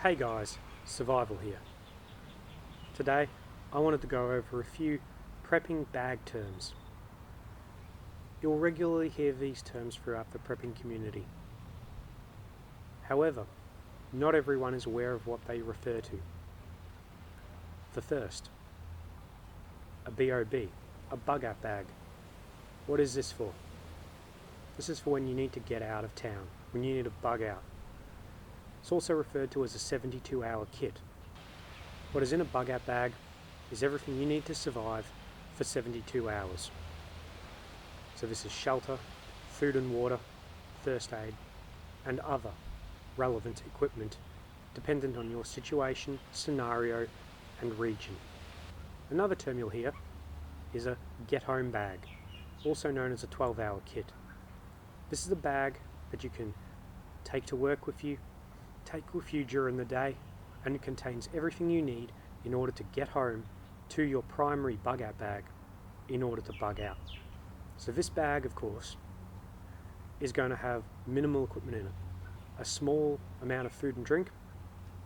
Hey guys, Survival here. Today I wanted to go over a few prepping bag terms. You'll regularly hear these terms throughout the prepping community. However, not everyone is aware of what they refer to. The first, a BOB, a bug out bag. What is this for? This is for when you need to get out of town, when you need to bug out. It's also referred to as a 72-hour kit. What is in a bug out bag is everything you need to survive for 72 hours. So this is shelter, food and water, first aid, and other relevant equipment dependent on your situation, scenario, and region. Another term you'll hear is a get home bag, also known as a 12-hour kit. This is a bag that you can take to work with you, take with you during the day, and it contains everything you need in order to get home to your primary bug out bag in order to bug out. So this bag, of course, is going to have minimal equipment in it. A small amount of food and drink,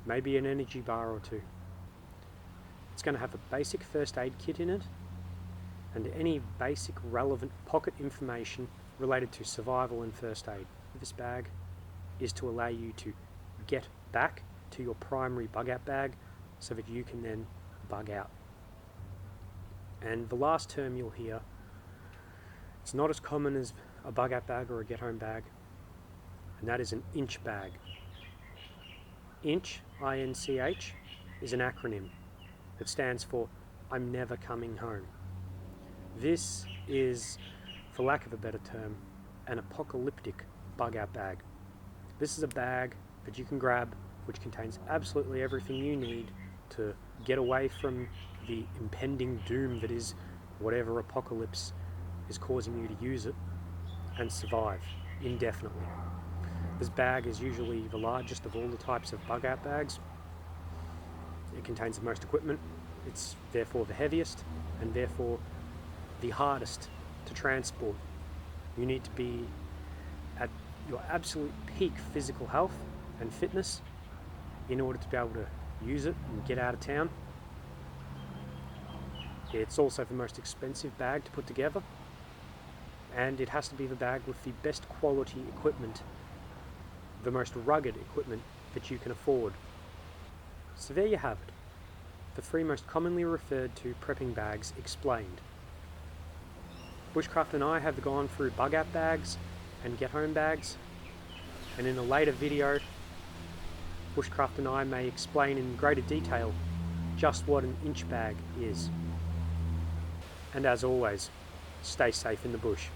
maybe an energy bar or two. It's going to have a basic first aid kit in it and any basic relevant pocket information related to survival and first aid. This bag is to allow you to get back to your primary bug out bag so that you can then bug out. And the last term you'll hear, it's not as common as a bug out bag or a get home bag, and that is an INCH bag. INCH, I-N-C-H, is an acronym that stands for I'm never coming home. This is, for lack of a better term, an apocalyptic bug out bag. This is a bag that you can grab which contains absolutely everything you need to get away from the impending doom that is whatever apocalypse is causing you to use it and survive indefinitely. This bag is usually the largest of all the types of bug out bags. It contains the most equipment, it's therefore the heaviest and therefore the hardest to transport. You need to be at your absolute peak physical health and fitness in order to be able to use it and get out of town. It's also the most expensive bag to put together, and it has to be the bag with the best quality equipment, the most rugged equipment that you can afford. So there you have it, the three most commonly referred to prepping bags explained. Bushcraft and I have gone through bug out bags and get home bags, and in a later video Bushcraft and I may explain in greater detail just what an INCH bag is. And as always, stay safe in the bush.